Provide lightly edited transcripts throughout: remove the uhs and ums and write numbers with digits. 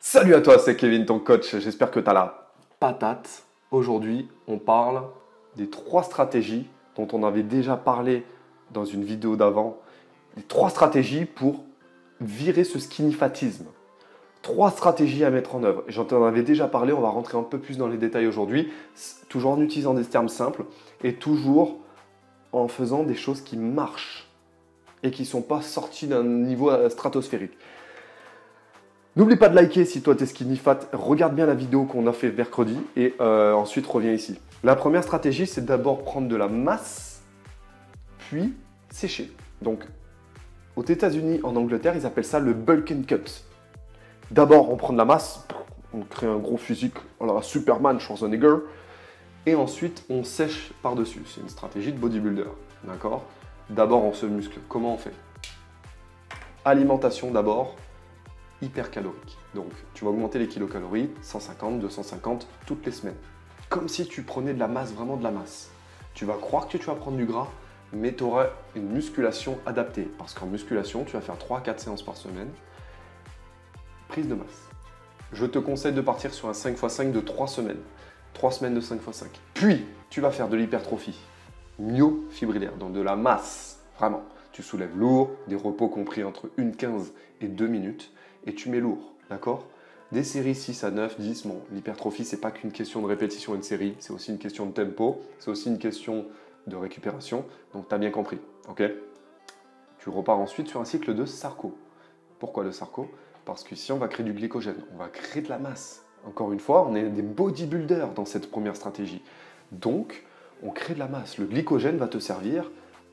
Salut à toi, c'est Kevin, ton coach. J'espère que tu as la patate. Aujourd'hui, on parle des 3 stratégies dont on avait déjà parlé dans une vidéo d'avant. Les 3 stratégies pour virer ce skinny-fatisme. 3 stratégies à mettre en œuvre. J'en avais déjà parlé, on va rentrer un peu plus dans les détails aujourd'hui, toujours en utilisant des termes simples et toujours en faisant des choses qui marchent et qui ne sont pas sorties d'un niveau stratosphérique. N'oublie pas de liker si toi t'es skinny fat, regarde bien la vidéo qu'on a fait mercredi et ensuite reviens ici. La première stratégie, c'est d'abord prendre de la masse, puis sécher. Donc, aux États-Unis, en Angleterre, ils appellent ça le bulk and cut. D'abord, on prend de la masse, on crée un gros physique, alors Superman, Schwarzenegger, et ensuite on sèche par-dessus. C'est une stratégie de bodybuilder, d'accord? D'abord, on se muscle. Comment on fait? Alimentation d'abord. Hypercalorique. Donc, tu vas augmenter les kilocalories, 150, 250, toutes les semaines. Comme si tu prenais de la masse, vraiment de la masse. Tu vas croire que tu vas prendre du gras, mais tu auras une musculation adaptée. Parce qu'en musculation, tu vas faire 3 à 4 séances par semaine. Prise de masse. Je te conseille de partir sur un 5x5 de 3 semaines. 3 semaines de 5x5. Puis, tu vas faire de l'hypertrophie myofibrillaire, donc de la masse, vraiment. Tu soulèves lourd, des repos compris entre 1,15 et 2 minutes. Et tu mets lourd, d'accord? Des séries 6 à 9, 10, bon, l'hypertrophie, c'est pas qu'une question de répétition une série, c'est aussi une question de tempo, c'est aussi une question de récupération, donc tu as bien compris, ok? Tu repars ensuite sur un cycle de Sarco. Pourquoi le Sarco? Parce qu'ici, on va créer du glycogène, on va créer de la masse. Encore une fois, on est des bodybuilders dans cette première stratégie. Donc, on crée de la masse. Le glycogène va te servir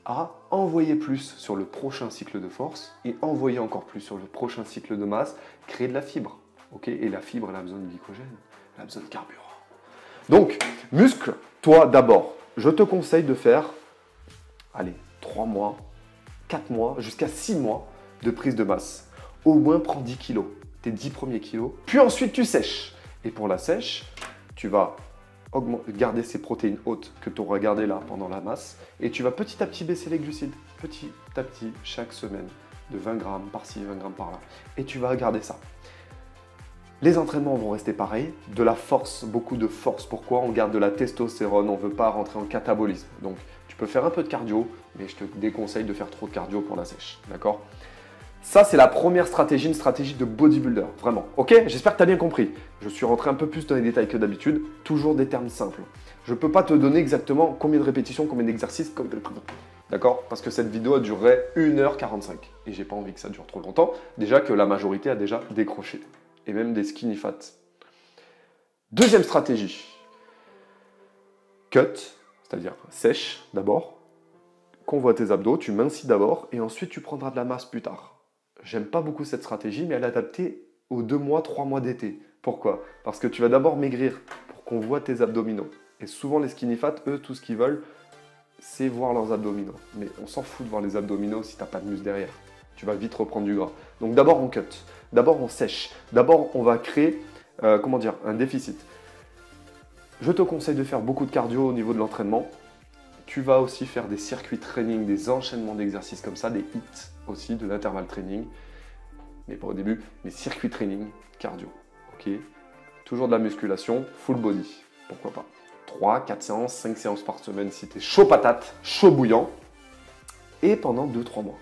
à envoyer plus sur le prochain cycle de force et envoyer encore plus sur le prochain cycle de masse, créer de la fibre. Okay, et la fibre, elle a besoin de glycogène, elle a besoin de carburant. Donc, muscle-toi d'abord. Je te conseille de faire, allez, 3 mois, 4 mois, jusqu'à 6 mois de prise de masse. Au moins, prends 10 kilos, tes 10 premiers kilos, puis ensuite tu sèches. Et pour la sèche, tu vas garder ces protéines hautes que tu auras gardées là pendant la masse et tu vas petit à petit baisser les glucides, petit à petit, chaque semaine, de 20 grammes par-ci, 20 grammes par-là. Et tu vas garder ça. Les entraînements vont rester pareils, de la force, beaucoup de force. Pourquoi? On garde de la testostérone, on ne veut pas rentrer en catabolisme. Donc tu peux faire un peu de cardio, mais je te déconseille de faire trop de cardio pour la sèche, d'accord? Ça, c'est la première stratégie, une stratégie de bodybuilder, vraiment. Ok? J'espère que tu as bien compris. Je suis rentré un peu plus dans les détails que d'habitude, toujours des termes simples. Je ne peux pas te donner exactement combien de répétitions, combien d'exercices, d'accord? Parce que cette vidéo a duré 1h45 et j'ai pas envie que ça dure trop longtemps. Déjà que la majorité a déjà décroché, et même des skinny fat. Deuxième stratégie, cut, c'est-à-dire sèche d'abord, convoie tes abdos, tu mincis d'abord et ensuite tu prendras de la masse plus tard. J'aime pas beaucoup cette stratégie, mais elle est adaptée aux 2 mois, 3 mois d'été. Pourquoi? Parce que tu vas d'abord maigrir pour qu'on voit tes abdominaux. Et souvent, les skinny fat, eux, tout ce qu'ils veulent, c'est voir leurs abdominaux. Mais on s'en fout de voir les abdominaux si tu n'as pas de muscle derrière. Tu vas vite reprendre du gras. Donc d'abord, on cut. D'abord, on sèche. D'abord, on va créer, un déficit. Je te conseille de faire beaucoup de cardio au niveau de l'entraînement. Tu vas aussi faire des circuits training, des enchaînements d'exercices comme ça, des hits aussi, de l'intervalle training. Mais pas au début, mais circuit training, cardio. Ok? Toujours de la musculation, full body. Pourquoi pas? 3, 4 séances, 5 séances par semaine si tu es chaud patate, chaud bouillant. Et pendant 2-3 mois.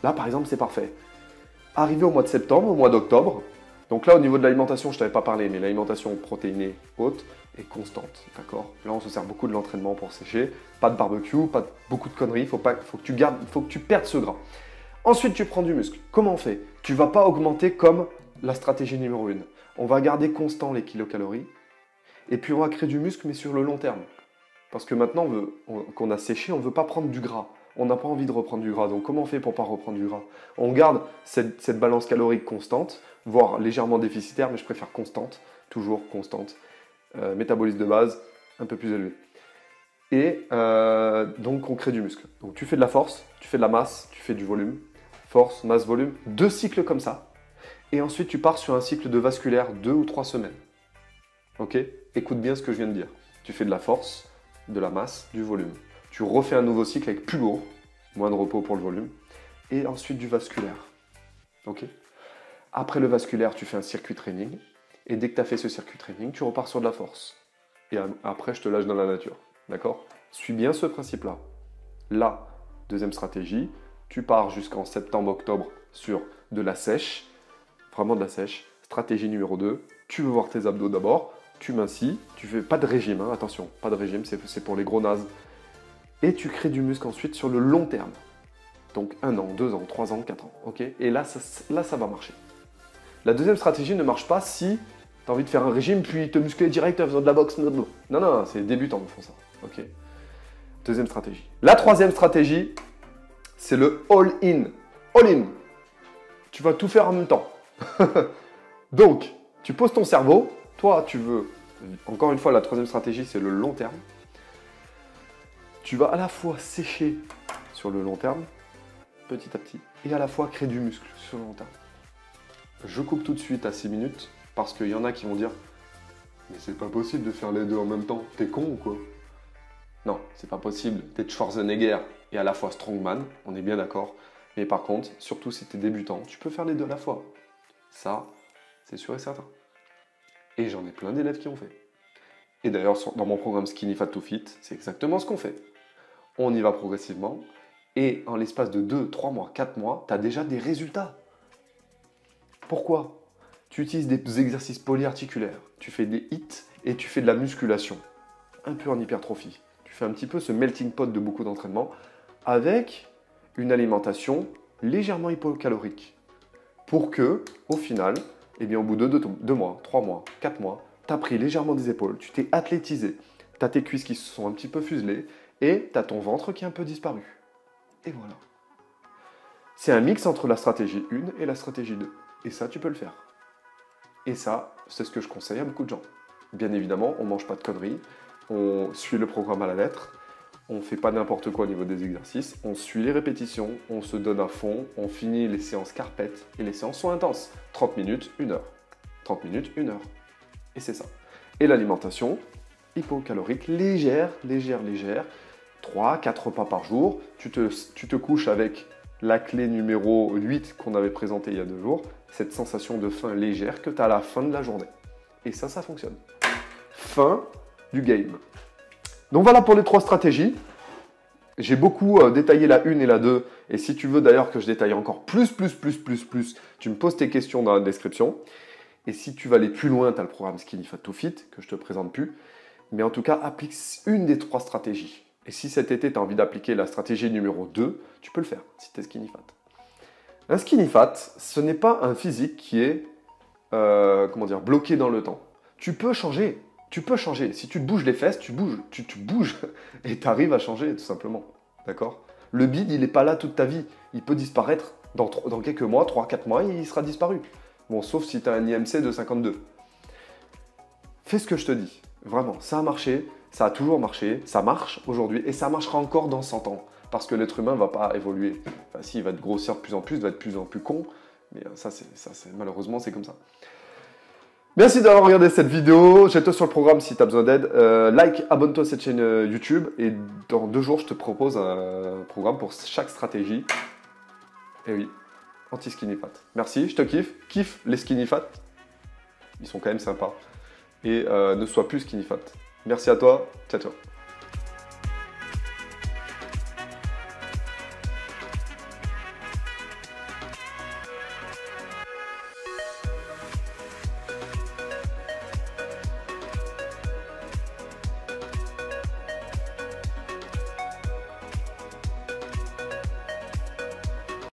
Là, par exemple, c'est parfait. Arrivé au mois de septembre, au mois d'octobre, donc là, au niveau de l'alimentation, je ne t'avais pas parlé, mais l'alimentation protéinée haute et constante, d'accord? Là, on se sert beaucoup de l'entraînement pour sécher. Pas de barbecue, pas beaucoup de conneries. Faut que tu perdes ce gras. Ensuite, tu prends du muscle. Comment on fait? Tu ne vas pas augmenter comme la stratégie numéro 1. On va garder constant les kilocalories et puis on va créer du muscle, mais sur le long terme. Parce que maintenant qu'on a séché, on ne veut pas prendre du gras. On n'a pas envie de reprendre du gras. Donc, comment on fait pour ne pas reprendre du gras? On garde cette balance calorique constante, voire légèrement déficitaire, mais je préfère constante, toujours constante. Métabolisme de base, un peu plus élevé. Et donc, on crée du muscle. Donc, tu fais de la force, tu fais de la masse, tu fais du volume. Force, masse, volume. 2 cycles comme ça. Et ensuite, tu pars sur un cycle de vasculaire 2 ou 3 semaines. Ok? Écoute bien ce que je viens de dire. Tu fais de la force, de la masse, du volume. Tu refais un nouveau cycle avec plus lourd, moins de repos pour le volume, et ensuite du vasculaire. Ok? Après le vasculaire, tu fais un circuit training. Et dès que tu as fait ce circuit training, tu repars sur de la force. Et après, je te lâche dans la nature. D'accord? Suis bien ce principe-là. Là, deuxième stratégie, tu pars jusqu'en septembre-octobre sur de la sèche. Vraiment de la sèche. Stratégie numéro 2, tu veux voir tes abdos d'abord. Tu mincis. Tu fais pas de régime, hein, attention. Pas de régime, c'est pour les gros nazes. Et tu crées du muscle ensuite sur le long terme. Donc 1 an, 2 ans, 3 ans, 4 ans. Ok? Et là, ça va marcher. La deuxième stratégie ne marche pas si tu as envie de faire un régime puis te muscler direct en faisant de la boxe. Non, non, c'est les débutants qui font ça. Ok? Deuxième stratégie. La troisième stratégie, c'est le all-in. All-in. Tu vas tout faire en même temps. Donc, tu poses ton cerveau. Toi, tu veux... Encore une fois, la troisième stratégie, c'est le long terme. Tu vas à la fois sécher sur le long terme, petit à petit, et à la fois créer du muscle sur le long terme. Je coupe tout de suite à 6 minutes, parce qu'il y en a qui vont dire « Mais c'est pas possible de faire les deux en même temps, t'es con ou quoi ?» Non, c'est pas possible d'être Schwarzenegger et à la fois strongman, on est bien d'accord. Mais par contre, surtout si t'es débutant, tu peux faire les deux à la fois. Ça, c'est sûr et certain. Et j'en ai plein d'élèves qui ont fait. Et d'ailleurs, dans mon programme Skinny Fat to Fit, c'est exactement ce qu'on fait. On y va progressivement, et en l'espace de 2, 3 mois, 4 mois, tu as déjà des résultats. Pourquoi? Tu utilises des exercices polyarticulaires, tu fais des hits et tu fais de la musculation, un peu en hypertrophie. Tu fais un petit peu ce melting pot de beaucoup d'entraînement avec une alimentation légèrement hypocalorique. Pour que, au final, eh bien, au bout de 2 mois, 3 mois, 4 mois, tu as pris légèrement des épaules, tu t'es athlétisé, tu as tes cuisses qui se sont un petit peu fuselées et tu as ton ventre qui est un peu disparu. Et voilà. C'est un mix entre la stratégie 1 et la stratégie 2. Et ça, tu peux le faire. Et ça, c'est ce que je conseille à beaucoup de gens. Bien évidemment, on ne mange pas de conneries, on suit le programme à la lettre, on ne fait pas n'importe quoi au niveau des exercices, on suit les répétitions, on se donne à fond, on finit les séances carpettes et les séances sont intenses. 30 minutes, 1 heure. 30 minutes, 1 heure. Et c'est ça. Et l'alimentation, hypocalorique, légère. 3, 4 repas par jour. Tu te couches avec la clé numéro 8 qu'on avait présentée il y a 2 jours. Cette sensation de faim légère que tu as à la fin de la journée. Et ça fonctionne. Fin du game. Donc voilà pour les 3 stratégies. J'ai beaucoup détaillé la 1 et la 2. Et si tu veux d'ailleurs que je détaille encore plus, tu me poses tes questions dans la description. Et si tu vas aller plus loin, tu as le programme Skinny Fat to Fit, que je ne te présente plus. Mais en tout cas, applique une des 3 stratégies. Et si cet été, tu as envie d'appliquer la stratégie numéro 2, tu peux le faire, si tu es skinny fat. Un skinny fat, ce n'est pas un physique qui est bloqué dans le temps. Tu peux changer. Si tu te bouges les fesses, tu bouges et tu arrives à changer, tout simplement. D'accord? Le bide, il n'est pas là toute ta vie. Il peut disparaître dans quelques mois, 3-4 mois, il sera disparu. Bon, sauf si tu as un IMC de 52. Fais ce que je te dis. Vraiment, ça a marché, ça a toujours marché, ça marche aujourd'hui et ça marchera encore dans 100 ans. Parce que l'être humain ne va pas évoluer. Enfin, si, il va grossir de plus en plus, il va être de plus en plus con. Mais malheureusement, c'est comme ça. Merci d'avoir regardé cette vidéo. Jette-toi sur le programme si tu as besoin d'aide. Like, abonne-toi à cette chaîne YouTube. Et dans 2 jours, je te propose un programme pour chaque stratégie. Et oui, anti-skinny fat. Merci, je te kiffe. Kiffe les skinny fat. Ils sont quand même sympas. Et ne sois plus skinny fat. Merci à toi. Ciao, ciao.